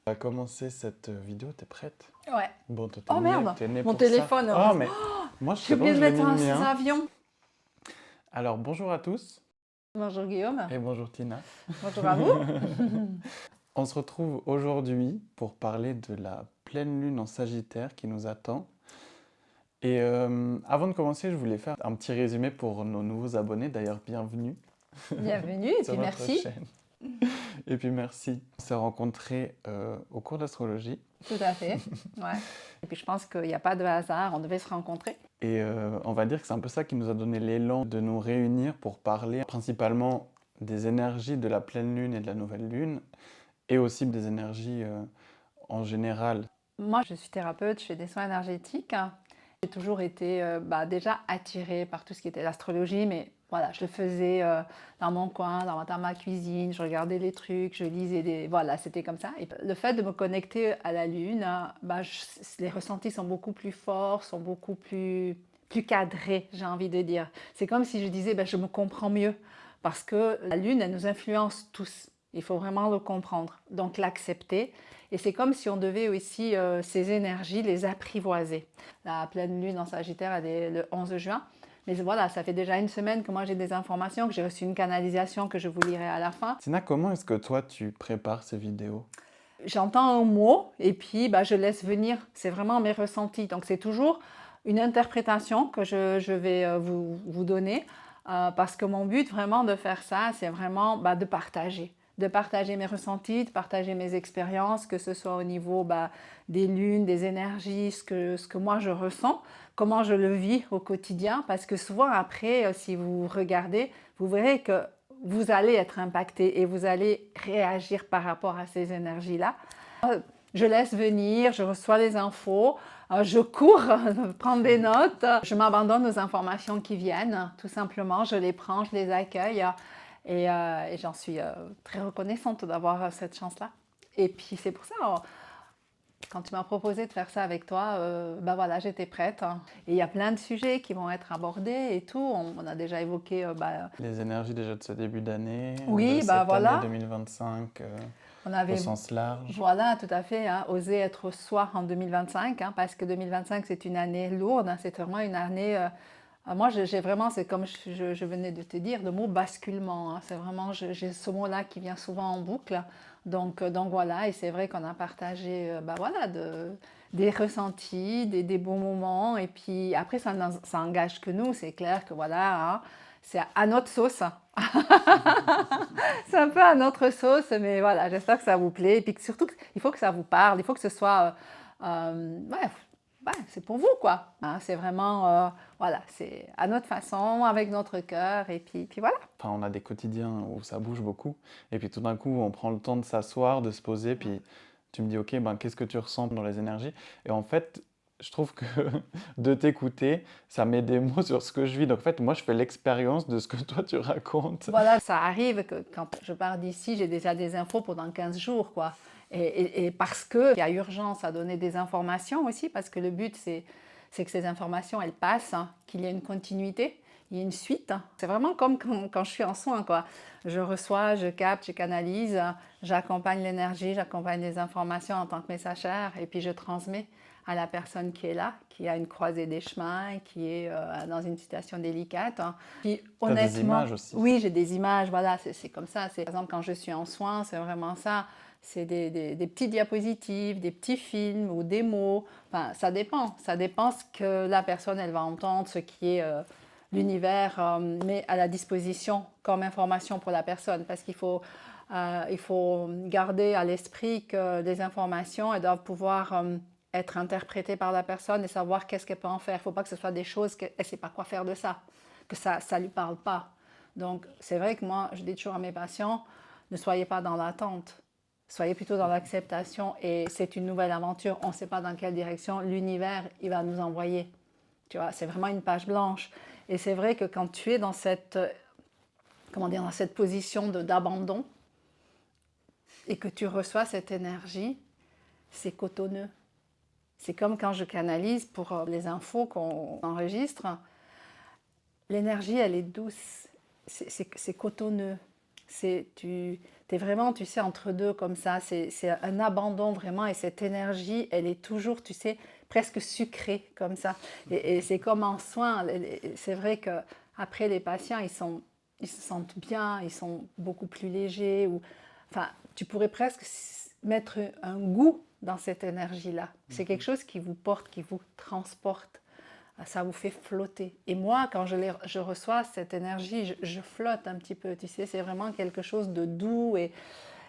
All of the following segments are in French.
On va commencer cette vidéo, t'es prête? Ouais. Bon, toi, Oh merde, t'es né mon pour ça. téléphone. Oh, mais moi, je J'ai sais pas où oublié de je l'ai mettre mis le un sous mien. avion. Alors, bonjour à tous Bonjour Guillaume. et bonjour Tina. Bonjour à vous. On se retrouve aujourd'hui pour parler de la pleine lune en Sagittaire qui nous attend. Et avant de commencer, je voulais faire un petit résumé pour nos nouveaux abonnés. D'ailleurs, bienvenue Bienvenue et sur puis notre merci. chaîne. Et puis merci. On s'est rencontrés au cours d'astrologie. Tout à fait. Ouais. Et puis je pense qu'il n'y a pas de hasard, on devait se rencontrer. Et on va dire que c'est un peu ça qui nous a donné l'élan de nous réunir pour parler principalement des énergies de la pleine lune et de la nouvelle lune, et aussi des énergies en général. Moi, je suis thérapeute, je fais des soins énergétiques. J'ai toujours été déjà attirée par tout ce qui était l'astrologie, mais voilà, je le faisais dans mon coin, dans ma cuisine, je regardais les trucs, je lisais des... Voilà, c'était comme ça. Et le fait de me connecter à la Lune, les ressentis sont beaucoup plus forts, sont beaucoup plus cadrés, j'ai envie de dire. C'est comme si je disais, je me comprends mieux, parce que la Lune, elle nous influence tous. Il faut vraiment le comprendre, donc l'accepter. Et c'est comme si on devait aussi ces énergies les apprivoiser. La pleine lune en Sagittaire, elle est le 11 juin. Mais voilà, ça fait déjà une semaine que moi j'ai des informations, que j'ai reçu une canalisation que je vous lirai à la fin. Tina, comment est-ce que toi tu prépares ces vidéos? J'entends un mot et puis je laisse venir. C'est vraiment mes ressentis. Donc c'est toujours une interprétation que je vais vous donner parce que mon but vraiment de faire ça, c'est vraiment de partager. De partager mes ressentis, de partager mes expériences, que ce soit au niveau des lunes, des énergies, ce que moi je ressens, comment je le vis au quotidien. Parce que souvent après, si vous regardez, vous verrez que vous allez être impacté et vous allez réagir par rapport à ces énergies-là. Je laisse venir, je reçois les infos, je cours prendre des notes, je m'abandonne aux informations qui viennent, tout simplement, je les prends, je les accueille et j'en suis très reconnaissante d'avoir cette chance-là. Et puis c'est pour ça, quand tu m'as proposé de faire ça avec toi, voilà, j'étais prête. Et il y a plein de sujets qui vont être abordés et tout. On a déjà évoqué... Les énergies déjà de ce début d'année, de oui, cette année voilà. 2025 On au avait, sens large. voilà, tout à fait, oser être soi en 2025, parce que 2025, c'est une année lourde, c'est vraiment une année... moi, j'ai vraiment, c'est comme je venais de te dire, le mot basculement. C'est vraiment, j'ai ce mot-là qui vient souvent en boucle. Donc voilà, et c'est vrai qu'on a partagé voilà, des ressentis, des bons moments. Et puis après, ça engage que nous, c'est clair que voilà, c'est à notre sauce. C'est un peu à notre sauce, mais voilà, j'espère que ça vous plaît. Et puis surtout, il faut que ça vous parle, il faut que ce soit... c'est pour vous, quoi. C'est vraiment, voilà, c'est à notre façon, avec notre cœur, et puis voilà. Enfin, on a des quotidiens où ça bouge beaucoup, et puis tout d'un coup, on prend le temps de s'asseoir, de se poser, puis tu me dis, ok, qu'est-ce que tu ressens dans les énergies? Et en fait, je trouve que de t'écouter, ça met des mots sur ce que je vis. Donc en fait, moi, je fais l'expérience de ce que toi, tu racontes. Voilà, ça arrive que quand je pars d'ici, j'ai déjà des infos pendant 15 jours, quoi. Et parce qu'il y a urgence à donner des informations aussi, parce que le but, c'est que ces informations, elles passent, qu'il y ait une continuité, il y ait une suite. C'est vraiment comme quand je suis en soins, quoi. Je reçois, je capte, je canalise, j'accompagne l'énergie, j'accompagne les informations en tant que messagère, et puis je transmets à la personne qui est là, qui a une croisée des chemins, qui est dans une situation délicate. Puis T'as des images aussi. oui, j'ai des images, voilà, c'est comme ça. Par exemple, quand je suis en soins, c'est vraiment ça. C'est des petites diapositives, des petits films ou des mots. Enfin, ça dépend. Ça dépend ce que la personne, elle va entendre, ce qui est l'univers met à la disposition comme information pour la personne. Parce il faut garder à l'esprit que les informations, elles doivent pouvoir être interprétées par la personne et savoir qu'est-ce qu'elle peut en faire. Il ne faut pas que ce soit des choses qu'elle ne sait pas quoi faire de ça, que ça ne lui parle pas. Donc, c'est vrai que moi, je dis toujours à mes patients, ne soyez pas dans l'attente. Soyez plutôt dans l'acceptation et c'est une nouvelle aventure. On ne sait pas dans quelle direction l'univers il va nous envoyer. Tu vois, c'est vraiment une page blanche. Et c'est vrai que quand tu es dans cette, dans cette position d'abandon et que tu reçois cette énergie, c'est cotonneux. C'est comme quand je canalise pour les infos qu'on enregistre. L'énergie, elle est douce. C'est cotonneux. Tu es vraiment, tu sais, entre deux comme ça. C'est un abandon vraiment et cette énergie, elle est toujours, tu sais, presque sucrée comme ça. Et c'est comme en soins. C'est vrai que après les patients, ils se sentent bien, ils sont beaucoup plus légers. Enfin, tu pourrais presque mettre un goût dans cette énergie-là. C'est quelque chose qui vous porte, qui vous transporte. Ça vous fait flotter. Et moi, quand je reçois cette énergie, je flotte un petit peu. Tu sais, c'est vraiment quelque chose de doux et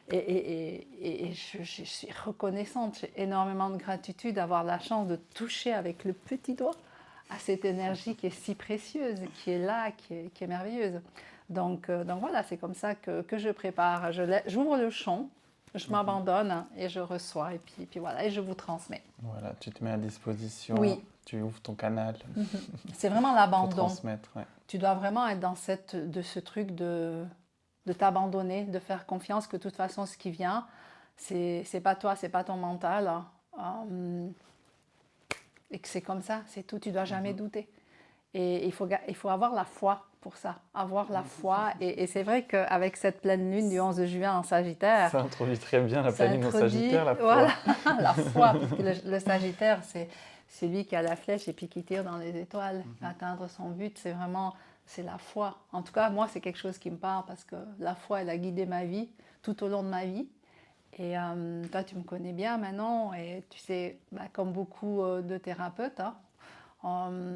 je suis reconnaissante. J'ai énormément de gratitude d'avoir la chance de toucher avec le petit doigt à cette énergie qui est si précieuse, qui est là, qui est merveilleuse. Donc voilà, c'est comme ça que je prépare. J'ouvre le champ, je m'abandonne et je reçois. Et puis voilà, et je vous transmets. Voilà, tu te mets à disposition, Oui. tu ouvres ton canal C'est vraiment pour l'abandon. transmettre. Ouais. Tu dois vraiment être dans ce truc de t'abandonner, de faire confiance que de toute façon, ce qui vient, c'est pas toi, c'est pas ton mental. Et que c'est comme ça, c'est tout. Tu dois jamais douter. Et il faut avoir la foi pour ça, avoir la foi. Et c'est vrai qu'avec cette pleine lune du 11 juin en Sagittaire, Ça introduit très bien la ça planète en introduit, Sagittaire, la foi. voilà, la foi, parce que le Sagittaire, c'est lui qui a la flèche et puis qui tire dans les étoiles, atteindre son but, c'est la foi. En tout cas, moi, c'est quelque chose qui me parle parce que la foi, elle a guidé ma vie tout au long de ma vie. Et toi, tu me connais bien maintenant et tu sais, comme beaucoup de thérapeutes,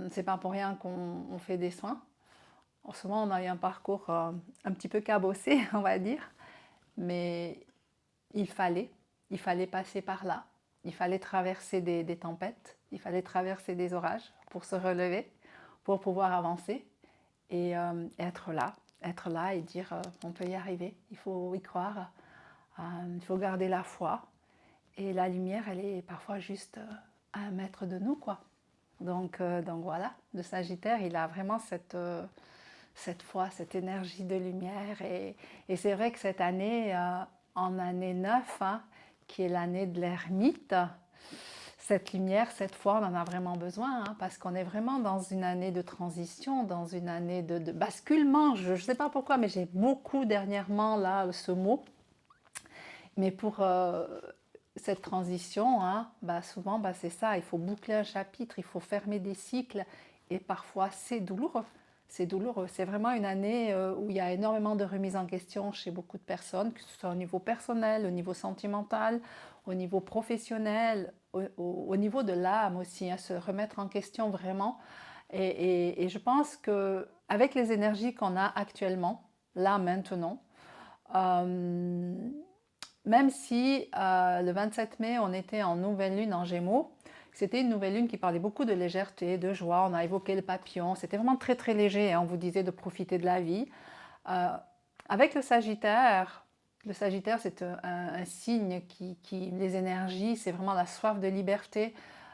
c'est pas pour rien qu'on fait des soins. Souvent, on a eu un parcours un petit peu cabossé, on va dire, mais il fallait passer par là. Il fallait traverser des tempêtes, il fallait traverser des orages pour se relever, pour pouvoir avancer et être là et dire on peut y arriver, il faut y croire, il faut garder la foi. Et la lumière, elle est parfois juste à 1 mètre de nous, quoi. Donc voilà, le Sagittaire, il a vraiment cette foi, cette énergie de lumière. Et c'est vrai que cette année, en année 9, qui est l'année de l'ermite, cette lumière, cette foi, on en a vraiment besoin, parce qu'on est vraiment dans une année de transition, dans une année de basculement. Je ne sais pas pourquoi, mais j'ai beaucoup dernièrement là ce mot. Mais pour cette transition, souvent c'est ça, il faut boucler un chapitre, il faut fermer des cycles et parfois c'est douloureux. C'est douloureux. C'est vraiment une année où il y a énormément de remises en question chez beaucoup de personnes, que ce soit au niveau personnel, au niveau sentimental, au niveau professionnel, au niveau de l'âme aussi, se remettre en question vraiment. Et je pense qu'avec les énergies qu'on a actuellement, là maintenant, même si le 27 mai, on était en nouvelle lune en Gémeaux, c'était une nouvelle lune qui parlait beaucoup de légèreté, de joie, on a évoqué le papillon, c'était vraiment très très léger, on vous disait de profiter de la vie. Avec le Sagittaire c'est un signe qui, les énergies, c'est vraiment la soif de liberté,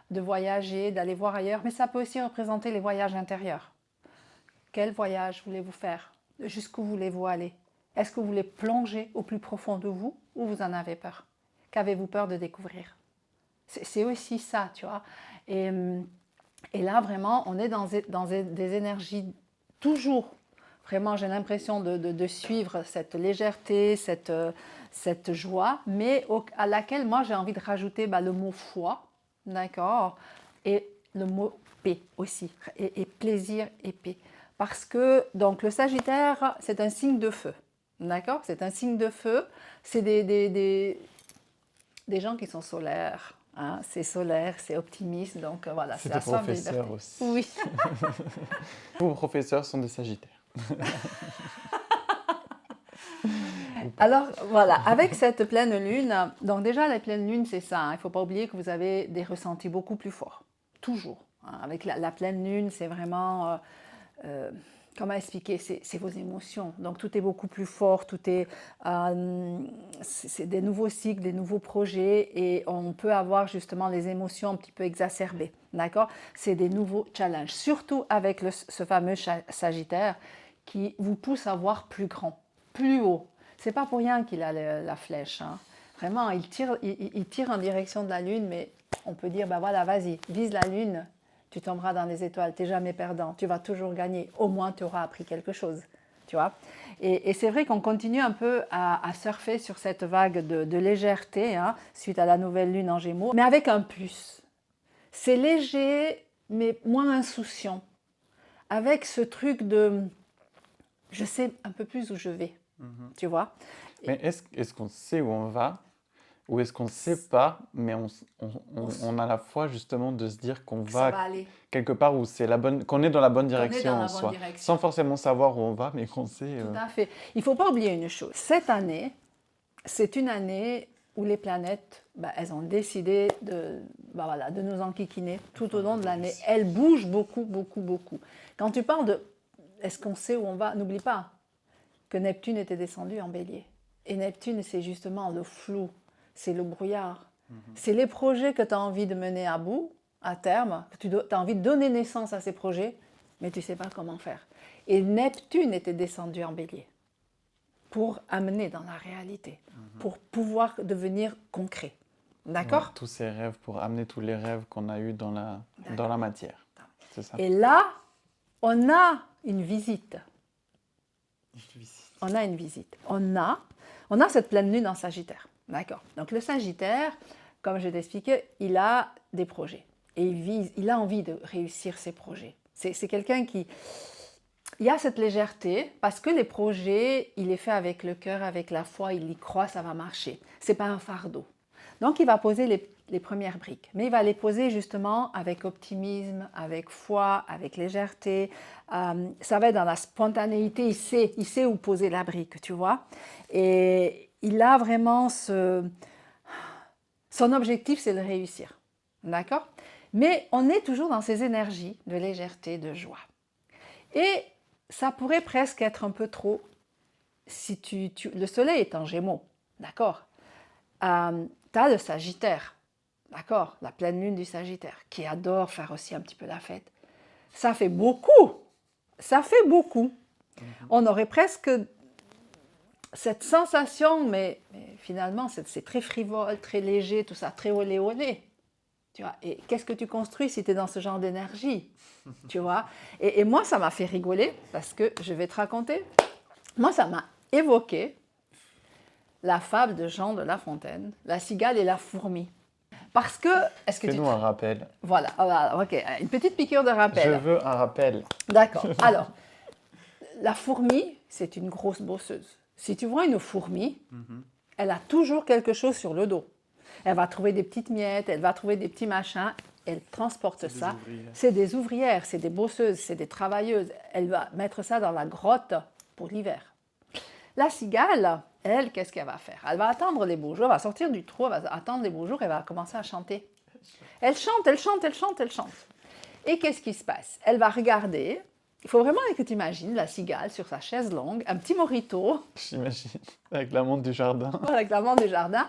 de voyager, d'aller voir ailleurs, mais ça peut aussi représenter les voyages intérieurs. Quel voyage voulez-vous faire? Jusqu'où voulez-vous aller? Est-ce que vous voulez plonger au plus profond de vous ou vous en avez peur? Qu'avez-vous peur de découvrir? C'est aussi ça, tu vois. Et là, vraiment, on est dans des énergies toujours, vraiment, j'ai l'impression de suivre cette légèreté, cette joie, mais à laquelle moi j'ai envie de rajouter le mot foi, d'accord? Et le mot paix aussi, et plaisir et paix. Parce que donc le Sagittaire, c'est un signe de feu, d'accord? C'est un signe de feu, c'est des gens qui sont solaires. C'est solaire, c'est optimiste, donc voilà. C'est la tes soif de liberté. professeurs aussi. Oui. Vos professeurs sont des Sagittaires. Alors voilà, avec cette pleine lune, donc déjà la pleine lune c'est ça, il ne faut pas oublier que vous avez des ressentis beaucoup plus forts, toujours. Avec la pleine lune c'est vraiment, comment expliquer, c'est vos émotions, donc tout est beaucoup plus fort, c'est des nouveaux cycles, des nouveaux projets et on peut avoir justement les émotions un petit peu exacerbées, d'accord? C'est des nouveaux challenges, surtout avec ce fameux Sagittaire qui vous pousse à voir plus grand, plus haut. C'est pas pour rien qu'il a la flèche. Vraiment, il tire en direction de la Lune, mais on peut dire, voilà, vas-y, vise la Lune, tu tomberas dans les étoiles, tu n'es jamais perdant, tu vas toujours gagner, au moins tu auras appris quelque chose. tu vois. Et c'est vrai qu'on continue un peu à surfer sur cette vague de légèreté, hein, suite à la nouvelle lune en Gémeaux, mais avec un plus. C'est léger, mais moins insouciant. Avec ce truc de je sais un peu plus où je vais, tu vois. Mais est-ce qu'on sait où on va ou est-ce qu'on ne sait pas, mais on a la foi justement de se dire qu'on Ça va va aller, quelque part où c'est qu'on est dans la bonne qu'on est dans direction la en bonne soi, direction. sans forcément savoir où on va, mais qu'on sait. Tout à fait. Il ne faut pas oublier une chose. Cette année, c'est une année où les planètes, elles ont décidé voilà, de nous enquiquiner tout au long de l'année. Elles bougent beaucoup, beaucoup, beaucoup. Quand tu parles de est-ce qu'on sait où on va, n'oublie pas que Neptune était descendu en Bélier. Et Neptune, c'est justement le flou, c'est le brouillard. C'est les projets que tu as envie de mener à bout, à terme, que tu as envie de donner naissance à ces projets, mais tu ne sais pas comment faire. Et Neptune était descendu en Bélier pour amener dans la réalité, pour pouvoir devenir concret. D'accord? Ouais, tous ces rêves, pour amener tous les rêves qu'on a eus dans la matière. C'est ça. Et là, on a une visite. On a une visite. On a cette pleine lune en Sagittaire. D'accord. Donc le Sagittaire, comme je t'expliquais, il a des projets. Et il a envie de réussir ses projets. C'est quelqu'un qui... Il y a cette légèreté parce que les projets, il les fait avec le cœur, avec la foi, il y croit, ça va marcher. Ce n'est pas un fardeau. Donc il va poser les premières briques, mais il va les poser justement avec optimisme, avec foi, avec légèreté. Ça va être dans la spontanéité, il sait où poser la brique, tu vois. Et il a vraiment son objectif, c'est de réussir. D'accord? Mais on est toujours dans ces énergies de légèreté, de joie. Et ça pourrait presque être un peu trop si le soleil est en Gémeaux, d'accord. Tu as le Sagittaire, d'accord, la pleine lune du Sagittaire, qui adore faire aussi un petit peu la fête. Ça fait beaucoup, ça fait beaucoup. On aurait presque cette sensation, mais finalement c'est très frivole, très léger, tout ça, très olé olé. Tu vois, et qu'est-ce que tu construis si tu es dans ce genre d'énergie? Tu vois, et moi, ça m'a fait rigoler parce que je vais te raconter. Moi, ça m'a évoqué la fable de Jean de La Fontaine, la cigale et la fourmi. Parce que, est-ce que Fais-nous un rappel. Voilà, ok, une petite piqûre de rappel. Je veux un rappel. D'accord. Alors, la fourmi, c'est une grosse bosseuse. Si tu vois une fourmi, elle a toujours quelque chose sur le dos. Elle va trouver des petites miettes, elle va trouver des petits machins, elle transporte ça. C'est des ouvrières, c'est des bosseuses, c'est des travailleuses. Elle va mettre ça dans la grotte pour l'hiver. La cigale, elle, qu'est-ce qu'elle va faire? Elle va attendre les beaux jours, elle va sortir du trou, elle va attendre les beaux jours et elle va commencer à chanter. Elle chante, elle chante, elle chante, elle chante. Et qu'est-ce qui se passe? Elle va regarder. Il faut vraiment que tu imagines la cigale sur sa chaise longue, un petit mojito. J'imagine, avec la montre du jardin. Avec la montre du jardin.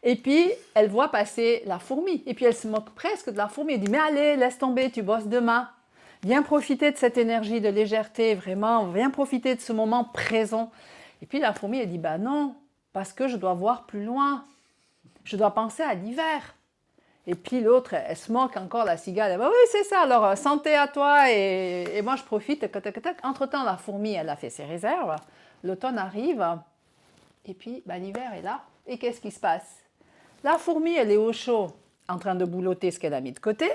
Et puis, elle voit passer la fourmi. Et puis, elle se moque presque de la fourmi. Elle dit, mais allez, laisse tomber, tu bosses demain. Viens profiter de cette énergie de légèreté, vraiment. Viens profiter de ce moment présent. Et puis, la fourmi, elle dit, bah non, parce que je dois voir plus loin. Je dois penser à l'hiver. Et puis, l'autre, elle se moque encore, la cigale. Elle dit, oui, c'est ça, alors santé à toi et moi, je profite. Entre-temps, la fourmi, elle a fait ses réserves. L'automne arrive. Et puis, l'hiver est là. Et qu'est-ce qui se passe? La fourmi, elle est au chaud, en train de boulotter ce qu'elle a mis de côté,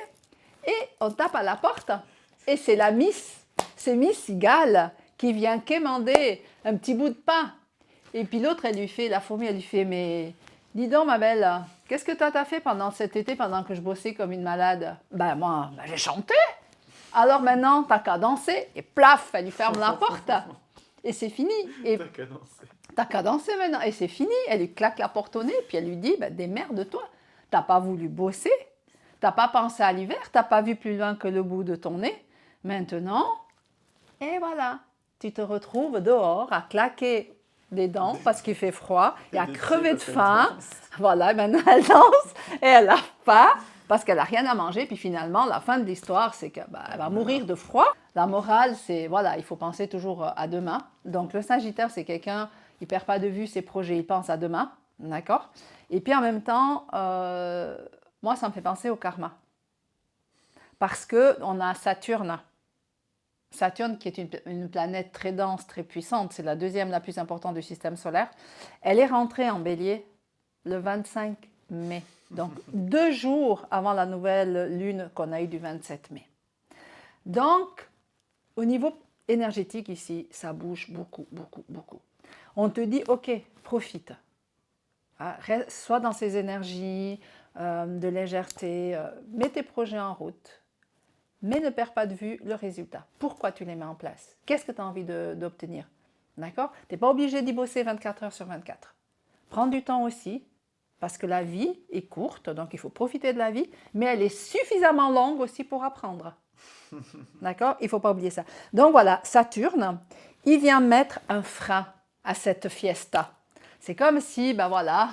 et on tape à la porte. Et c'est c'est Miss Cigale qui vient quémander un petit bout de pain. Et puis l'autre, la fourmi, elle lui fait, mais dis donc ma belle, qu'est-ce que toi t'as fait pendant cet été, pendant que je bossais comme une malade? Moi, j'ai chanté. Alors maintenant, t'as qu'à danser. Et plaf, elle lui ferme la porte. Et c'est fini. Et T'as qu'à danser. T'as qu'à danser maintenant. Et c'est fini. Elle lui claque la porte au nez, puis elle lui dit, démerde-toi. T'as pas voulu bosser, t'as pas pensé à l'hiver, t'as pas vu plus loin que le bout de ton nez. Maintenant, et voilà, tu te retrouves dehors à claquer des dents parce qu'il fait froid et à crever de faim. Voilà, maintenant elle danse et elle n'a pas parce qu'elle n'a rien à manger. Puis finalement, la fin de l'histoire, c'est qu'elle va mourir de froid. La morale, c'est, voilà, il faut penser toujours à demain. Donc le Sagittaire, c'est quelqu'un, il ne perd pas de vue ses projets, il pense à demain, d'accord? Et puis en même temps, moi, ça me fait penser au karma. Parce qu'on a Saturne. Saturne, qui est une planète très dense, très puissante, c'est la deuxième la plus importante du système solaire, elle est rentrée en bélier le 25 mai. Donc 2 jours avant la nouvelle lune qu'on a eue du 27 mai. Donc, au niveau énergétique ici, ça bouge beaucoup, beaucoup, beaucoup. On te dit, ok, profite. Sois dans ces énergies de légèreté, mets tes projets en route, mais ne perds pas de vue le résultat. Pourquoi tu les mets en place? Qu'est-ce que tu as envie d'obtenir? D'accord? Tu n'es pas obligé d'y bosser 24 heures sur 24. Prends du temps aussi, parce que la vie est courte, donc il faut profiter de la vie, mais elle est suffisamment longue aussi pour apprendre. D'accord? Il ne faut pas oublier ça. Donc voilà, Saturne, il vient mettre un frein à cette fiesta. C'est comme si, ben voilà,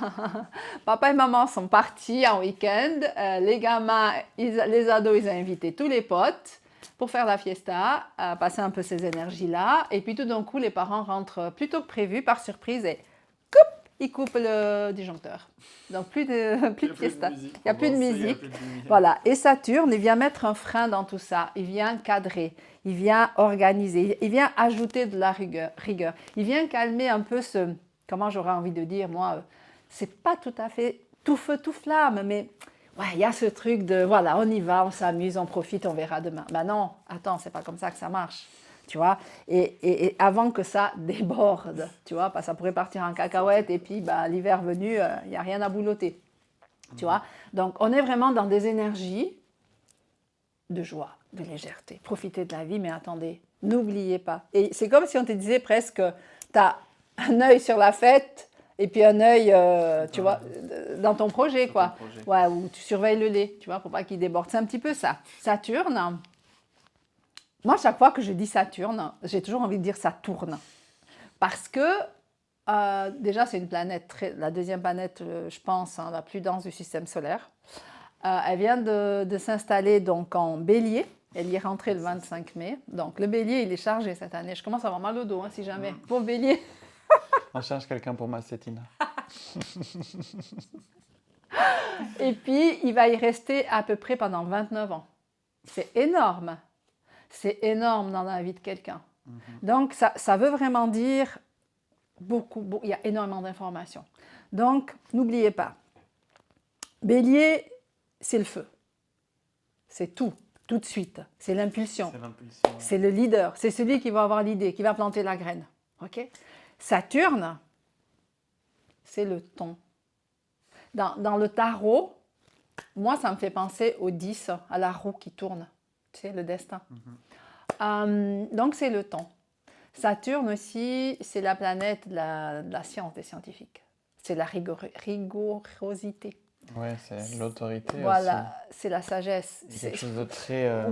papa et maman sont partis en week-end, les gamins, les ados, ils ont invité tous les potes pour faire la fiesta, passer un peu ces énergies-là, et puis tout d'un coup, les parents rentrent plus tôt que prévu, par surprise, et ils coupent le disjoncteur. Donc plus de fiesta, il n'y a plus de musique. Voilà, et Saturne, il vient mettre un frein dans tout ça, il vient cadrer, il vient organiser, il vient ajouter de la rigueur, il vient calmer un peu ce... Comment j'aurais envie de dire, moi, c'est pas tout à fait tout feu, tout flamme, mais ouais, il y a ce truc de, voilà, on y va, on s'amuse, on profite, on verra demain. Ben non, attends, c'est pas comme ça que ça marche, tu vois. Et avant que ça déborde, tu vois, parce que ça pourrait partir en cacahuète, et puis ben, l'hiver venu, il n'y a rien à boulotter, tu vois. Donc, on est vraiment dans des énergies de joie, de légèreté. Profitez de la vie, mais attendez, n'oubliez pas. Et c'est comme si on te disait presque, tu as un œil sur la fête et puis un œil, tu vois, dans ton projet, quoi. Ouais, où tu surveilles le lait, tu vois, pour pas qu'il déborde. C'est un petit peu ça. Saturne, moi, chaque fois que je dis Saturne, j'ai toujours envie de dire ça tourne. Parce que, déjà, c'est une planète, la deuxième planète, je pense, hein, la plus dense du système solaire. Elle vient de s'installer donc en bélier. Elle y est rentrée le 25 mai. Donc, le bélier, il est chargé cette année. Je commence à avoir mal au dos, hein, si jamais. Pour bélier. On cherche quelqu'un pour ma Cétina. Et puis, il va y rester à peu près pendant 29 ans. C'est énorme. C'est énorme dans la vie de quelqu'un. Donc, ça veut vraiment dire beaucoup, il y a énormément d'informations. Donc, n'oubliez pas, Bélier, c'est le feu. C'est tout de suite. C'est l'impulsion. C'est le leader. C'est celui qui va avoir l'idée, qui va planter la graine. OK? Saturne, c'est le ton. Dans le tarot, moi, ça me fait penser au 10, à la roue qui tourne. Tu sais, le destin. Donc, c'est le ton. Saturne aussi, c'est la planète de la science des scientifiques. C'est la rigorosité. Oui, c'est l'autorité voilà, aussi. c'est la sagesse. C'est quelque chose de très...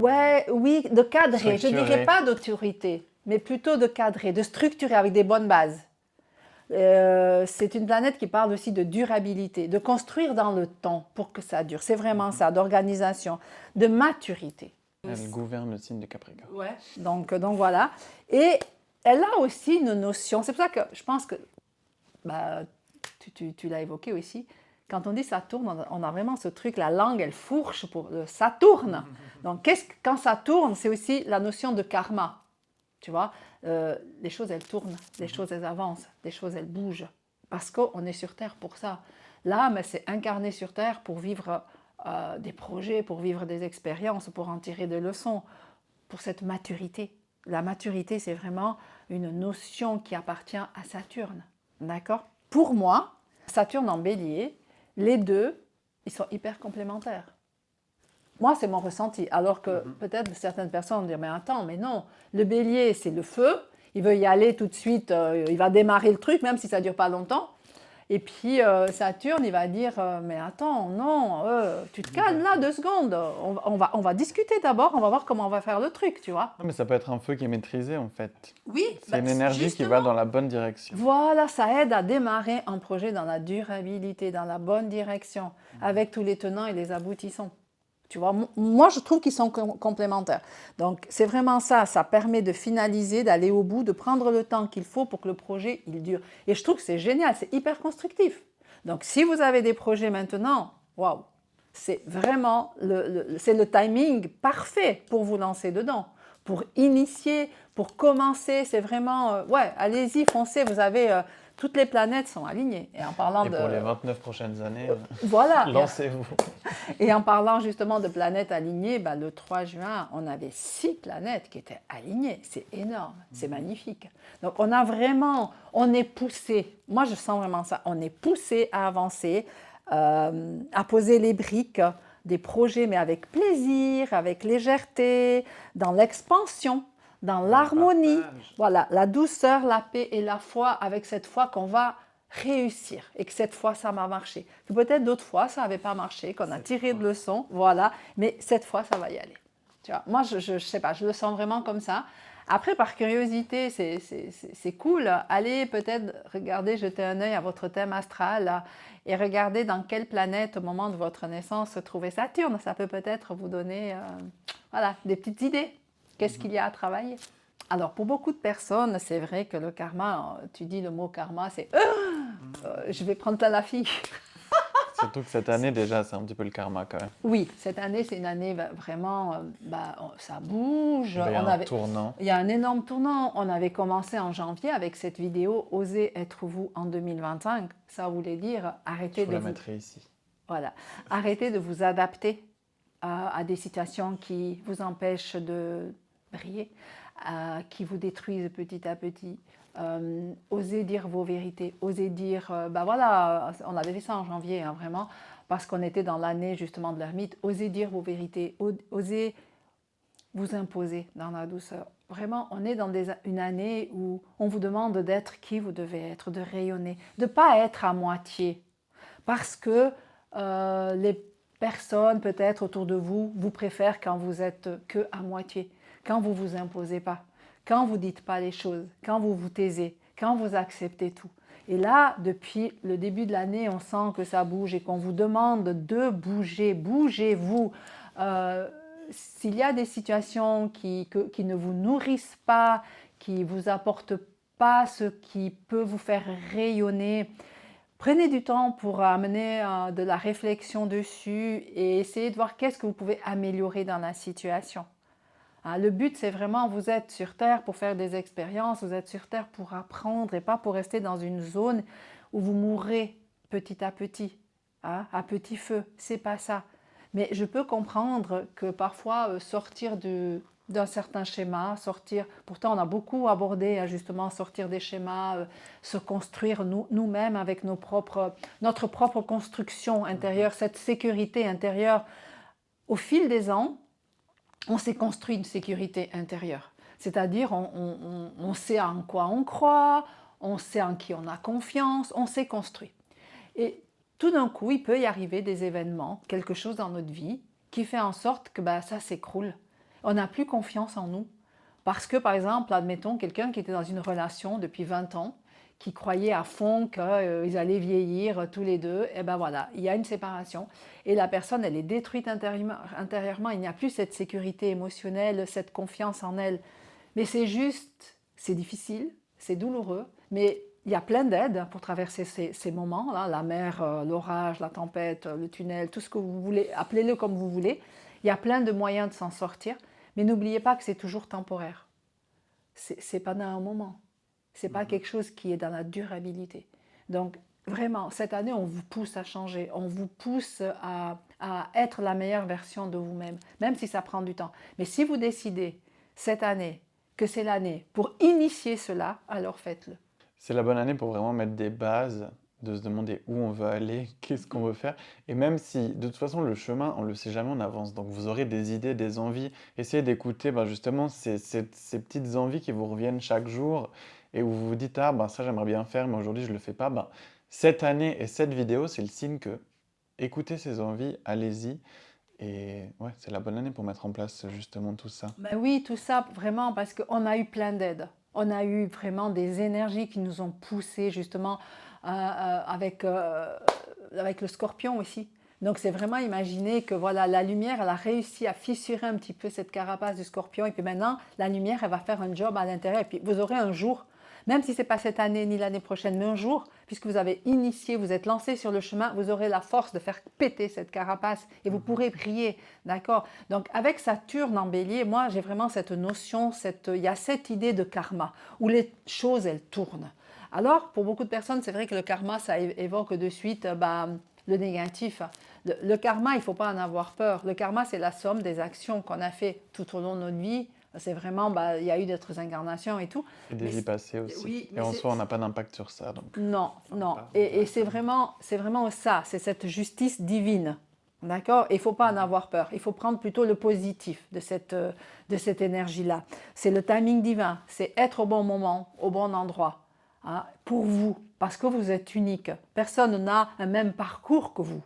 oui, de cadré. Je ne structuré. dirais pas d'autorité, mais plutôt de cadré, de structurer avec des bonnes bases. C'est une planète qui parle aussi de durabilité, de construire dans le temps pour que ça dure. C'est vraiment ça, d'organisation, de maturité. Elle gouverne le signe de Capricorne. Ouais. Donc voilà. Et elle a aussi une notion, c'est pour ça que je pense que, bah, tu l'as évoqué aussi, quand on dit ça tourne, on a vraiment ce truc, la langue, elle fourche pour ça tourne. Donc quand ça tourne, c'est aussi la notion de karma. Tu vois, les choses, elles tournent, les choses, elles avancent, les choses, elles bougent. Parce qu'on est sur Terre pour ça. L'âme, elle s'est incarnée sur Terre pour vivre des projets, pour vivre des expériences, pour en tirer des leçons, pour cette maturité. La maturité, c'est vraiment une notion qui appartient à Saturne. D'accord? Pour moi, Saturne en Bélier, les deux, ils sont hyper complémentaires. Moi, c'est mon ressenti. Alors que peut-être certaines personnes vont dire, mais attends, mais non, le Bélier, c'est le feu, il veut y aller tout de suite, il va démarrer le truc, même si ça ne dure pas longtemps. Et puis Saturne, il va dire, mais attends, non, tu te calmes là 2 secondes, on va discuter d'abord, on va voir comment on va faire le truc, tu vois. Non, mais ça peut être un feu qui est maîtrisé en fait. Oui, c'est une énergie qui va dans la bonne direction. Voilà, ça aide à démarrer un projet dans la durabilité, dans la bonne direction, avec tous les tenants et les aboutissants. Tu vois, moi, je trouve qu'ils sont complémentaires. Donc, c'est vraiment ça. Ça permet de finaliser, d'aller au bout, de prendre le temps qu'il faut pour que le projet, il dure. Et je trouve que c'est génial, c'est hyper constructif. Donc, si vous avez des projets maintenant, waouh, c'est vraiment le timing parfait pour vous lancer dedans, pour initier, pour commencer. C'est vraiment, ouais, allez-y, foncez. Vous avez, toutes les planètes sont alignées. Et en parlant Et pour les 29 prochaines années, voilà. lancez-vous. Et en parlant justement de planètes alignées, bah, le 3 juin, on avait 6 planètes qui étaient alignées. C'est énorme, c'est magnifique. Donc on a vraiment, on est poussé, moi je sens vraiment ça, on est poussé à avancer, à poser les briques des projets, mais avec plaisir, avec légèreté, dans l'expansion, dans l'harmonie. Voilà, la douceur, la paix et la foi, avec cette foi qu'on va réussir et que cette fois ça m'a marché. Que peut-être d'autres fois ça n'avait pas marché, qu'on a tiré de leçons, voilà, mais cette fois ça va y aller. Tu vois, moi je sais pas, je le sens vraiment comme ça. Après, par curiosité, c'est cool. Allez peut-être regarder, jeter un œil à votre thème astral et regarder dans quelle planète au moment de votre naissance se trouvait Saturne. Ça peut peut-être vous donner voilà, des petites idées. Qu'est-ce qu'il y a à travailler? Alors, pour beaucoup de personnes, c'est vrai que le karma, tu dis le mot karma, c'est je vais prendre plein la fille. Surtout que cette année, déjà, c'est un petit peu le karma quand même. Oui, cette année, c'est une année vraiment, ça bouge. Il y a un tournant. Il y a un énorme tournant. On avait commencé en janvier avec cette vidéo Osez être vous en 2025. Ça voulait dire arrêtez Je de la vous... mettrai ici. Voilà. Arrêtez de vous adapter à des situations qui vous empêchent de briller, qui vous détruisent petit à petit. Osez dire vos vérités, osez dire, voilà, on avait fait ça en janvier, hein, vraiment, parce qu'on était dans l'année justement de l'ermite. Osez dire vos vérités, osez vous imposer dans la douceur. Vraiment, on est dans une année où on vous demande d'être qui vous devez être, de rayonner, de ne pas être à moitié, parce que les personnes peut-être autour de vous vous préfèrent quand vous êtes que à moitié, quand vous vous imposez pas, quand vous dites pas les choses, quand vous vous taisez, quand vous acceptez tout. Et là, depuis le début de l'année, on sent que ça bouge et qu'on vous demande de bouger. Bougez-vous. S'il y a des situations qui ne vous nourrissent pas, qui ne vous apportent pas ce qui peut vous faire rayonner, prenez du temps pour amener de la réflexion dessus et essayez de voir qu'est-ce que vous pouvez améliorer dans la situation. Le but, c'est vraiment, vous êtes sur Terre pour faire des expériences, vous êtes sur Terre pour apprendre et pas pour rester dans une zone où vous mourrez petit à petit, à petit feu. C'est pas ça. Mais je peux comprendre que parfois, sortir d'un certain schéma, pourtant on a beaucoup abordé justement sortir des schémas, se construire nous-mêmes avec notre propre construction intérieure, cette sécurité intérieure. Au fil des ans, on s'est construit une sécurité intérieure. C'est-à-dire, on sait en quoi on croit, on sait en qui on a confiance, on s'est construit. Et tout d'un coup, il peut y arriver des événements, quelque chose dans notre vie, qui fait en sorte que ça s'écroule. On n'a plus confiance en nous. Parce que, par exemple, admettons quelqu'un qui était dans une relation depuis 20 ans, qui croyaient à fond qu'ils allaient vieillir tous les deux, et ben voilà, il y a une séparation. Et la personne, elle est détruite intérieurement, il n'y a plus cette sécurité émotionnelle, cette confiance en elle. Mais c'est juste, c'est difficile, c'est douloureux, mais il y a plein d'aides pour traverser ces moments-là, la mer, l'orage, la tempête, le tunnel, tout ce que vous voulez, appelez-le comme vous voulez. Il y a plein de moyens de s'en sortir, mais n'oubliez pas que c'est toujours temporaire. C'est pendant un moment. Ce n'est pas quelque chose qui est dans la durabilité. Donc, vraiment, cette année, on vous pousse à changer, on vous pousse à être la meilleure version de vous-même, même si ça prend du temps. Mais si vous décidez, cette année, que c'est l'année pour initier cela, alors faites-le. C'est la bonne année pour vraiment mettre des bases, de se demander où on veut aller, qu'est-ce qu'on veut faire. Et même si, de toute façon, le chemin, on ne le sait jamais en avance. Donc vous aurez des idées, des envies. Essayez d'écouter justement ces petites envies qui vous reviennent chaque jour et où vous vous dites, ah ça j'aimerais bien faire, mais aujourd'hui je ne le fais pas. Cette année et cette vidéo, c'est le signe que écoutez ces envies, allez-y. Et ouais, c'est la bonne année pour mettre en place justement tout ça. Oui, tout ça, vraiment, parce qu'on a eu plein d'aides. On a eu vraiment des énergies qui nous ont poussés justement avec le scorpion aussi. Donc c'est vraiment imaginer que voilà, la lumière, elle a réussi à fissurer un petit peu cette carapace du scorpion. Et puis maintenant, la lumière, elle va faire un job à l'intérieur. Et puis vous aurez un jour, Même si ce n'est pas cette année ni l'année prochaine, mais un jour, puisque vous avez initié, vous êtes lancé sur le chemin, vous aurez la force de faire péter cette carapace et vous pourrez briller, d'accord? Donc avec Saturne en bélier, moi j'ai vraiment cette notion, il y a cette idée de karma, où les choses elles tournent. Alors pour beaucoup de personnes, c'est vrai que le karma, ça évoque de suite le négatif. Le karma, il ne faut pas en avoir peur. Le karma, c'est la somme des actions qu'on a fait tout au long de notre vie. C'est vraiment, il y a eu d'autres incarnations et tout. Et des vies passées aussi. Oui, Et en soi, on n'a pas d'impact sur ça. Donc, non, non. pas Et c'est vraiment ça, c'est cette justice divine. D'accord? Il ne faut pas en avoir peur. Il faut prendre plutôt le positif de cette énergie-là. C'est le timing divin. C'est être au bon moment, au bon endroit. Hein, pour vous, parce que vous êtes unique. Personne n'a un même parcours que vous.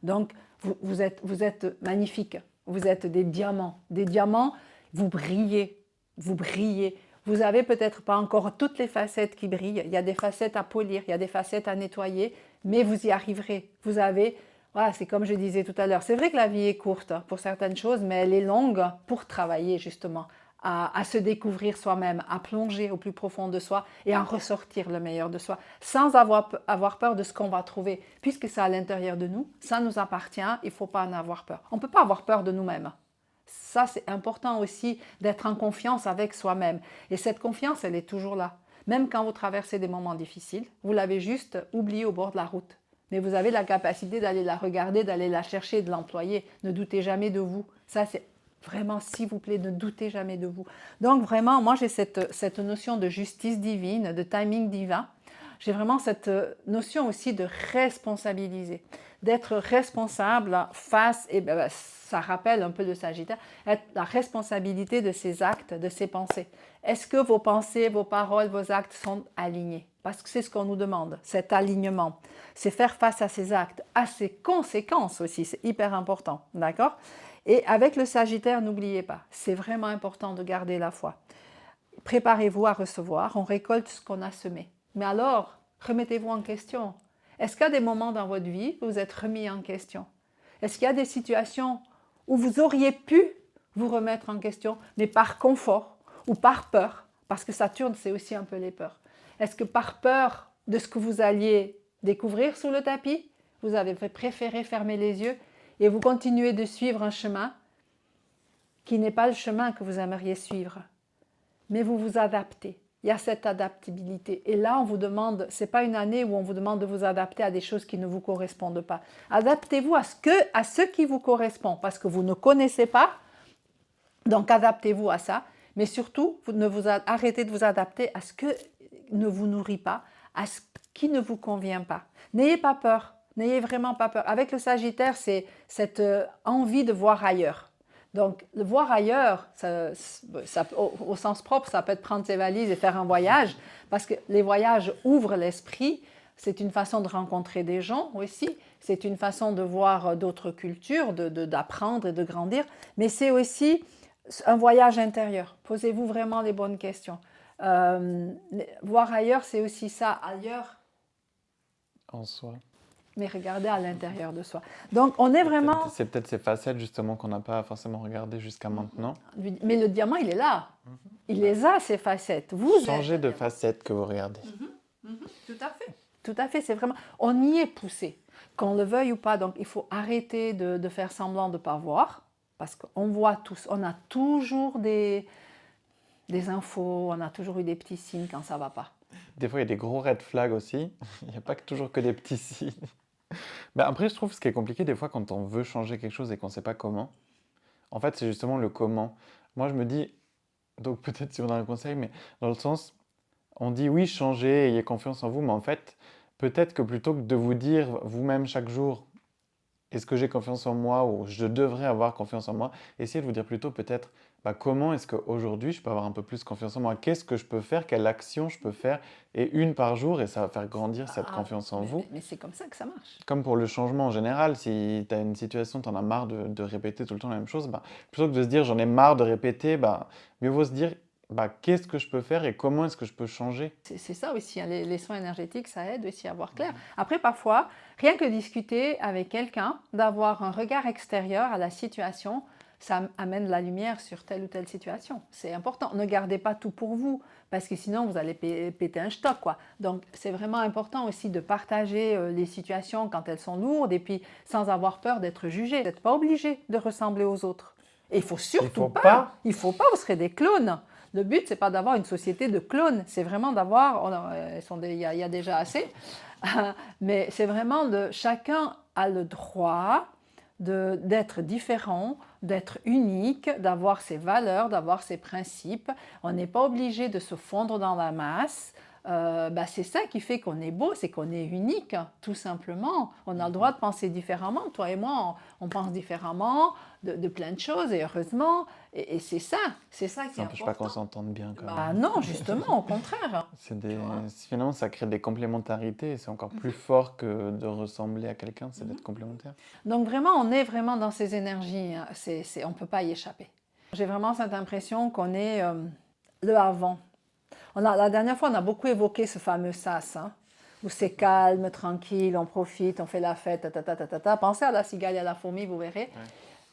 Donc, vous êtes magnifiques. Vous êtes des diamants. Des diamants, vous brillez. Vous brillez. Vous n'avez peut-être pas encore toutes les facettes qui brillent. Il y a des facettes à polir, il y a des facettes à nettoyer, mais vous y arriverez. Vous avez, voilà, c'est comme je disais tout à l'heure. C'est vrai que la vie est courte pour certaines choses, mais elle est longue pour travailler justement à se découvrir soi-même, à plonger au plus profond de soi et à en ressortir le meilleur de soi, sans avoir peur de ce qu'on va trouver. Puisque c'est à l'intérieur de nous, ça nous appartient, il ne faut pas en avoir peur. On ne peut pas avoir peur de nous-mêmes. Ça, c'est important aussi d'être en confiance avec soi-même. Et cette confiance, elle est toujours là. Même quand vous traversez des moments difficiles, vous l'avez juste oubliée au bord de la route. Mais vous avez la capacité d'aller la regarder, d'aller la chercher, de l'employer. Ne doutez jamais de vous. Ça, c'est vraiment, s'il vous plaît, ne doutez jamais de vous. Donc vraiment, moi, j'ai cette notion de justice divine, de timing divin. J'ai vraiment cette notion aussi de responsabiliser, d'être responsable face, et ça rappelle un peu de Sagittaire, être la responsabilité de ses actes, de ses pensées. Est-ce que vos pensées, vos paroles, vos actes sont alignés? Parce que c'est ce qu'on nous demande, cet alignement. C'est faire face à ses actes, à ses conséquences aussi, c'est hyper important, d'accord? Et avec le Sagittaire, n'oubliez pas, c'est vraiment important de garder la foi. Préparez-vous à recevoir, on récolte ce qu'on a semé. Mais alors, remettez-vous en question. Est-ce qu'il y a des moments dans votre vie où vous êtes remis en question? Est-ce qu'il y a des situations où vous auriez pu vous remettre en question, mais par confort ou par peur? Parce que Saturne, c'est aussi un peu les peurs. Est-ce que par peur de ce que vous alliez découvrir sous le tapis, vous avez préféré fermer les yeux et vous continuez de suivre un chemin qui n'est pas le chemin que vous aimeriez suivre? Mais vous vous adaptez. Il y a cette adaptabilité. Et là, on vous demande, ce n'est pas une année où on vous demande de vous adapter à des choses qui ne vous correspondent pas. Adaptez-vous à ce qui vous correspond, parce que vous ne connaissez pas, donc adaptez-vous à ça. Mais surtout, arrêtez de vous adapter à ce que ne vous nourrit pas, à ce qui ne vous convient pas. N'ayez pas peur, n'ayez vraiment pas peur. Avec le Sagittaire, c'est cette envie de voir ailleurs. Donc, le voir ailleurs, au sens propre, ça peut être prendre ses valises et faire un voyage, parce que les voyages ouvrent l'esprit. C'est une façon de rencontrer des gens aussi, c'est une façon de voir d'autres cultures, d'apprendre et de grandir, mais c'est aussi un voyage intérieur. Posez-vous vraiment les bonnes questions. Voir ailleurs, c'est aussi ça, ailleurs. en soi. Mais regardez à l'intérieur de soi. Donc, on est vraiment... C'est peut-être ces facettes, justement, qu'on n'a pas forcément regardées jusqu'à maintenant. Mais le diamant, il est là. Il les a, ces facettes. Changez de facettes que vous regardez. Tout à fait. Tout à fait, c'est vraiment... On y est poussé, qu'on le veuille ou pas. Donc, il faut arrêter de faire semblant de ne pas voir, parce qu'on voit tous. On a toujours des infos, on a toujours eu des petits signes quand ça ne va pas. Des fois, il y a des gros red flags aussi. Il n'y a pas toujours que des petits signes. Ben après, je trouve ce qui est compliqué des fois quand on veut changer quelque chose et qu'on ne sait pas comment. En fait, c'est justement le comment. Moi, je me dis, donc peut-être si on a un conseil, mais dans le sens, on dit oui, changez, ayez confiance en vous, mais en fait, peut-être que plutôt que de vous dire vous-même chaque jour, est-ce que j'ai confiance en moi ou je devrais avoir confiance en moi, essayez de vous dire plutôt peut-être comment est-ce qu'aujourd'hui je peux avoir un peu plus confiance en moi, qu'est-ce que je peux faire, quelle action je peux faire, et une par jour, et ça va faire grandir cette confiance en vous. Mais c'est comme ça que ça marche. Comme pour le changement en général, si tu as une situation, tu en as marre de répéter tout le temps la même chose, plutôt que de se dire j'en ai marre de répéter, mieux vaut se dire qu'est-ce que je peux faire et comment est-ce que je peux changer. C'est ça aussi, hein, les soins énergétiques, ça aide aussi à voir clair. Après, parfois, rien que discuter avec quelqu'un, d'avoir un regard extérieur à la situation, ça amène la lumière sur telle ou telle situation. C'est important. Ne gardez pas tout pour vous, parce que sinon vous allez péter un stock, quoi. Donc c'est vraiment important aussi de partager les situations quand elles sont lourdes, et puis sans avoir peur d'être jugé. Vous n'êtes pas obligé de ressembler aux autres. Et il faut surtout pas. Il faut pas, vous serez des clones. Le but, c'est pas d'avoir une société de clones, c'est vraiment d'avoir, il y a déjà assez, mais c'est vraiment de, chacun a le droit d'être différent, d'être unique, d'avoir ses valeurs, d'avoir ses principes. On n'est pas obligé de se fondre dans la masse. C'est ça qui fait qu'on est beau, c'est qu'on est unique, tout simplement. On a le droit de penser différemment. Toi et moi, on pense différemment de plein de choses, et heureusement. Et c'est ça qui est important. Ça n'empêche pas qu'on s'entende bien quand même. Non, justement, au contraire. Finalement, ça crée des complémentarités et c'est encore plus fort que de ressembler à quelqu'un, c'est d'être complémentaire. Donc vraiment, on est vraiment dans ces énergies, hein. On ne peut pas y échapper. J'ai vraiment cette impression qu'on est le avant. La dernière fois, on a beaucoup évoqué ce fameux sas, hein, où c'est calme, tranquille, on profite, on fait la fête, Pensez à la cigale et à la fourmi, vous verrez. Ouais.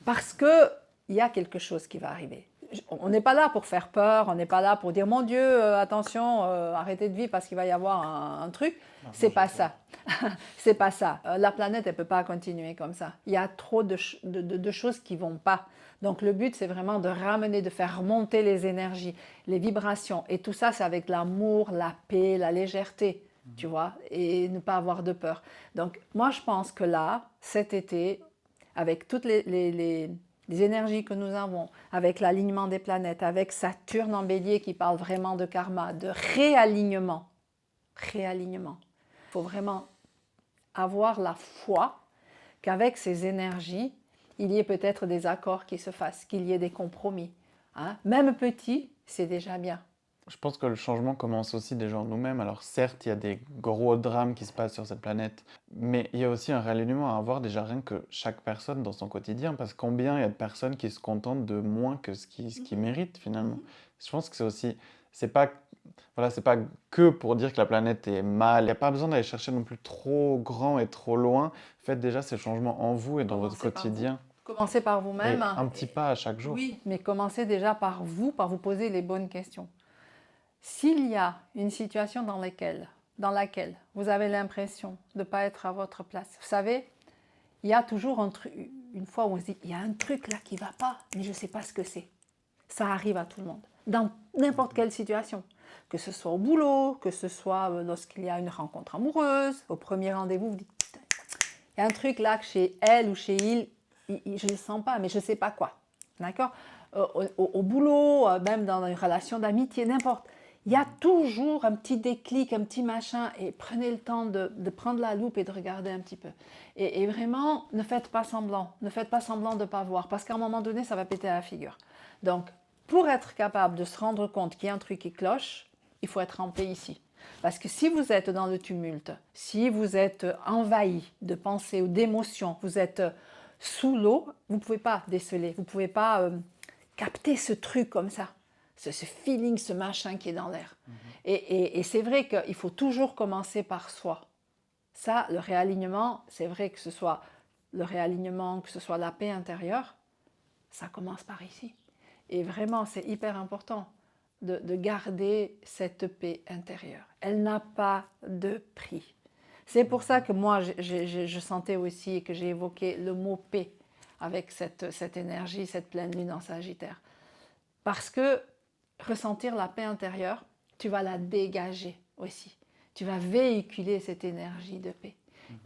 Parce qu'il y a quelque chose qui va arriver. On n'est pas là pour faire peur, on n'est pas là pour dire « Mon Dieu, attention, arrêtez de vivre parce qu'il va y avoir un truc ». C'est pas ça. C'est pas ça. La planète, elle ne peut pas continuer comme ça. Il y a trop de choses qui ne vont pas. Donc le but, c'est vraiment de ramener, de faire remonter les énergies, les vibrations. Et tout ça, c'est avec l'amour, la paix, la légèreté, tu vois, et ne pas avoir de peur. Donc moi, je pense que là, cet été, avec toutes les énergies que nous avons, avec l'alignement des planètes, avec Saturne en Bélier qui parle vraiment de karma, de réalignement. Réalignement. Il faut vraiment avoir la foi qu'avec ces énergies, il y ait peut-être des accords qui se fassent, qu'il y ait des compromis. Hein? Même petit, c'est déjà bien. Je pense que le changement commence aussi déjà en nous-mêmes. Alors certes, il y a des gros drames qui se passent sur cette planète, mais il y a aussi un réalignement à avoir déjà rien que chaque personne dans son quotidien, parce que combien il y a de personnes qui se contentent de moins que ce qu'ils méritent finalement. Je pense que c'est aussi, c'est pas que pour dire que la planète est mal. Il n'y a pas besoin d'aller chercher non plus trop grand et trop loin. Faites déjà ces changements en vous et dans votre quotidien. Commencez par vous-même. Un petit pas à chaque jour. Oui, mais commencez déjà par vous poser les bonnes questions. S'il y a une situation dans laquelle vous avez l'impression de ne pas être à votre place, vous savez, il y a toujours une fois où on se dit, il y a un truc là qui ne va pas, mais je ne sais pas ce que c'est. Ça arrive à tout le monde, dans n'importe quelle situation. Que ce soit au boulot, que ce soit lorsqu'il y a une rencontre amoureuse, au premier rendez-vous, vous dites, putain, il y a un truc là que chez elle ou chez il je ne le sens pas, mais je ne sais pas quoi. D'accord ? Au boulot, même dans une relation d'amitié, n'importe. Il y a toujours un petit déclic, un petit machin, et prenez le temps de prendre la loupe et de regarder un petit peu. Et vraiment, ne faites pas semblant de ne pas voir, parce qu'à un moment donné, ça va péter à la figure. Donc, pour être capable de se rendre compte qu'il y a un truc qui cloche, il faut être en paix ici. Parce que si vous êtes dans le tumulte, si vous êtes envahi de pensées ou d'émotions, vous êtes sous l'eau, vous ne pouvez pas déceler, vous ne pouvez pas capter ce truc comme ça. Ce feeling, ce machin qui est dans l'air. Et c'est vrai qu'il faut toujours commencer par soi. Ça, le réalignement, c'est vrai que ce soit le réalignement, que ce soit la paix intérieure, ça commence par ici. Et vraiment, c'est hyper important de garder cette paix intérieure. Elle n'a pas de prix. C'est pour ça que moi, je sentais aussi et que j'ai évoqué le mot paix avec cette énergie, cette pleine lune en Sagittaire. Parce que ressentir la paix intérieure, tu vas la dégager aussi. Tu vas véhiculer cette énergie de paix.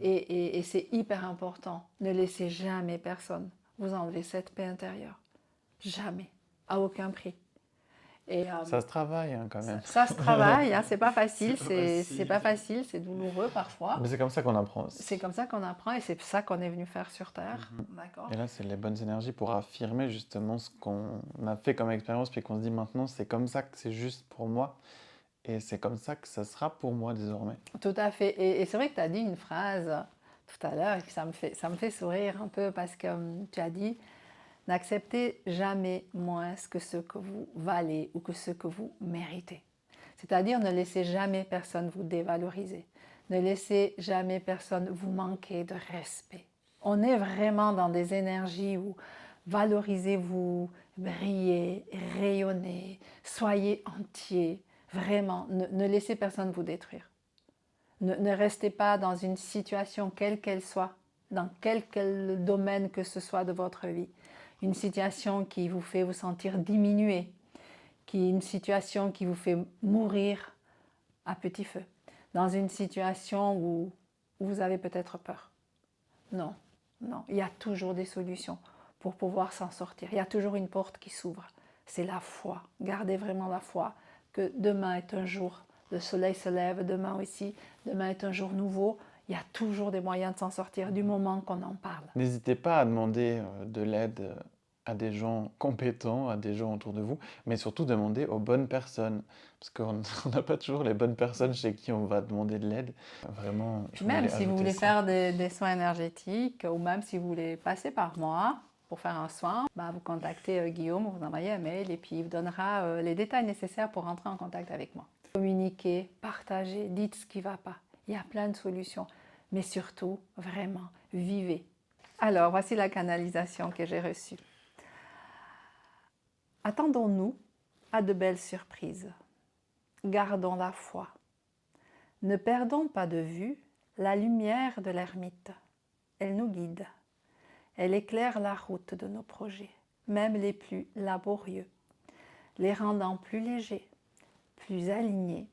Et c'est hyper important. Ne laissez jamais personne vous enlever cette paix intérieure. Jamais. À aucun prix. Ça se travaille hein, quand même. Ça se travaille, hein, c'est pas facile, c'est pas facile, c'est douloureux parfois. Mais c'est comme ça qu'on apprend aussi. C'est comme ça qu'on apprend et c'est ça qu'on est venu faire sur Terre. D'accord. Et là, c'est les bonnes énergies pour affirmer justement ce qu'on a fait comme expérience, puis qu'on se dit maintenant, c'est comme ça que c'est juste pour moi. Et c'est comme ça que ça sera pour moi désormais. Tout à fait. Et c'est vrai que tu as dit une phrase tout à l'heure et que ça me fait sourire un peu parce que tu as dit « N'acceptez jamais moins que ce que vous valez ou que ce que vous méritez. » C'est-à-dire ne laissez jamais personne vous dévaloriser. Ne laissez jamais personne vous manquer de respect. On est vraiment dans des énergies où Valorisez-vous, brillez, rayonnez, soyez entier. Vraiment, ne laissez personne vous détruire. Ne restez pas dans une situation quelle qu'elle soit, dans quel domaine que ce soit de votre vie. Une situation qui vous fait vous sentir diminué, une situation qui vous fait mourir à petit feu, dans une situation où vous avez peut-être peur. Non, non, il y a toujours des solutions pour pouvoir s'en sortir. Il y a toujours une porte qui s'ouvre. C'est la foi. Gardez vraiment la foi que demain est un jour. Le soleil se lève demain aussi. Demain est un jour nouveau. Il y a toujours des moyens de s'en sortir du moment qu'on en parle. N'hésitez pas à demander de l'aide à des gens compétents, à des gens autour de vous, mais surtout demander aux bonnes personnes, parce qu'on on n'a pas toujours les bonnes personnes chez qui on va demander de l'aide. Vraiment, je Même voulais si vous ajouter voulez ça. faire des soins énergétiques ou même si vous voulez passer par moi pour faire un soin, vous contactez Guillaume, vous envoyez un mail et puis il vous donnera les détails nécessaires pour entrer en contact avec moi. Communiquez, partagez, dites ce qui ne va pas. Il y a plein de solutions, mais surtout, vraiment, vivez. Alors, voici la canalisation que j'ai reçue. Attendons-nous à de belles surprises. Gardons la foi. Ne perdons pas de vue la lumière de l'ermite. Elle nous guide. Elle éclaire la route de nos projets, même les plus laborieux, les rendant plus légers, plus alignés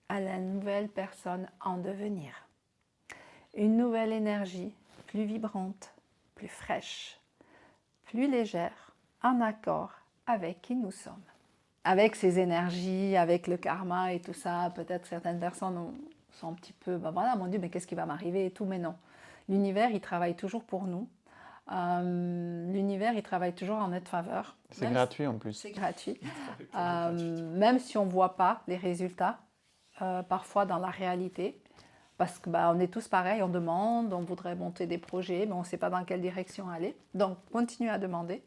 à la nouvelle personne en devenir. Une nouvelle énergie, plus vibrante, plus fraîche, plus légère, en accord avec qui nous sommes. Avec ces énergies, avec le karma et tout ça, peut-être certaines personnes sont un petit peu, voilà, mon Dieu, mais qu'est-ce qui va m'arriver et tout, mais non. L'univers, il travaille toujours pour nous. L'univers, il travaille toujours en notre faveur. C'est gratuit en plus. C'est gratuit. Même si on ne voit pas les résultats, parfois dans la réalité, parce qu'on est tous pareils, on demande, on voudrait monter des projets, mais on ne sait pas dans quelle direction aller. Donc, continuez à demander.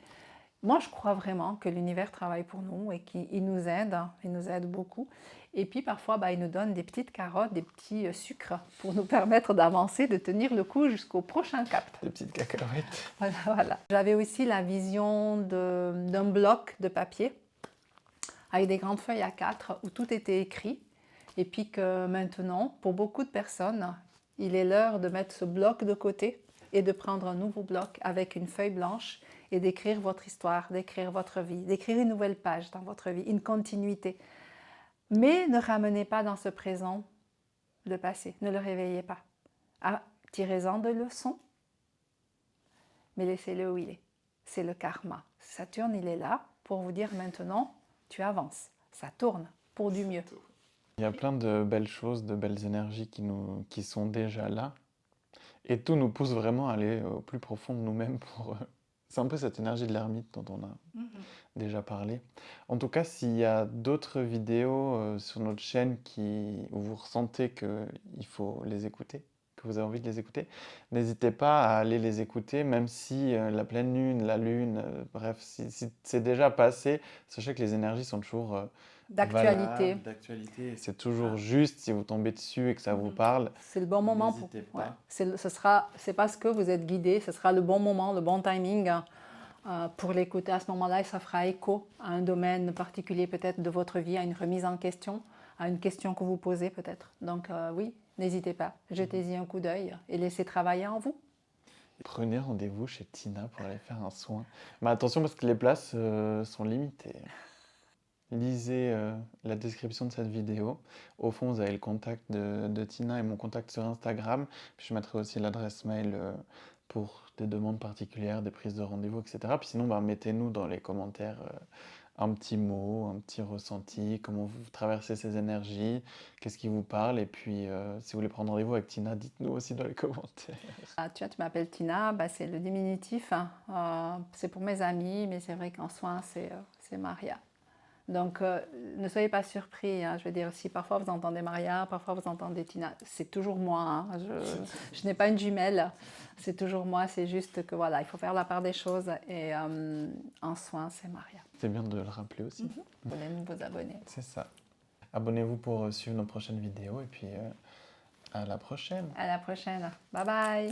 Moi, je crois vraiment que l'univers travaille pour nous et qu'il nous aide beaucoup. Et puis parfois, il nous donne des petites carottes, des petits sucres pour nous permettre d'avancer, de tenir le coup jusqu'au prochain cap. Des petites cacahuètes. Voilà. J'avais aussi la vision d'un bloc de papier avec des grandes feuilles A4 où tout était écrit. Et puis que maintenant, pour beaucoup de personnes, il est l'heure de mettre ce bloc de côté et de prendre un nouveau bloc avec une feuille blanche et d'écrire votre histoire, d'écrire votre vie, d'écrire une nouvelle page dans votre vie, une continuité. Mais ne ramenez pas dans ce présent le passé, ne le réveillez pas. Tirez-en de leçons, mais laissez-le où il est. C'est le karma. Saturne, il est là pour vous dire maintenant, tu avances. Ça tourne pour du mieux. Il y a plein de belles choses, de belles énergies qui sont déjà là. Et tout nous pousse vraiment à aller au plus profond de nous-mêmes pour... C'est un peu cette énergie de l'ermite dont on a déjà parlé. En tout cas, s'il y a d'autres vidéos sur notre chaîne où vous ressentez qu'il faut les écouter, que vous avez envie de les écouter, n'hésitez pas à aller les écouter, même si la pleine lune, la lune, bref, si c'est déjà passé, sachez que les énergies sont toujours d'actualité. D'actualité. C'est toujours juste si vous tombez dessus et que ça vous parle. C'est le bon moment pour. N'hésitez pas. C'est parce que vous êtes guidé, ce sera le bon moment, le bon timing pour l'écouter à ce moment-là. Et ça fera écho à un domaine particulier peut-être de votre vie, à une remise en question, à une question que vous posez peut-être. Donc oui, n'hésitez pas, jetez-y un coup d'œil et laissez travailler en vous. Prenez rendez-vous chez Tina pour aller faire un soin. Mais attention parce que les places sont limitées. Lisez la description de cette vidéo. Au fond, vous avez le contact de Tina et mon contact sur Instagram. Puis je mettrai aussi l'adresse mail pour des demandes particulières, des prises de rendez-vous, etc. Puis sinon, mettez-nous dans les commentaires un petit mot, un petit ressenti, comment vous traversez ces énergies, qu'est-ce qui vous parle. Et puis, si vous voulez prendre rendez-vous avec Tina, dites-nous aussi dans les commentaires. Tu m'appelles Tina, c'est le diminutif. C'est pour mes amis, mais c'est vrai qu'en soin, c'est Maria. Donc, ne soyez pas surpris. Je veux dire, si parfois vous entendez Maria, parfois vous entendez Tina, c'est toujours moi. Je n'ai pas une jumelle. C'est toujours moi. C'est juste que voilà, il faut faire la part des choses. Et en soin, c'est Maria. C'est bien de le rappeler aussi. Abonnez-vous, vous abonner. C'est ça. Abonnez-vous pour suivre nos prochaines vidéos. Et puis, à la prochaine. À la prochaine. Bye bye.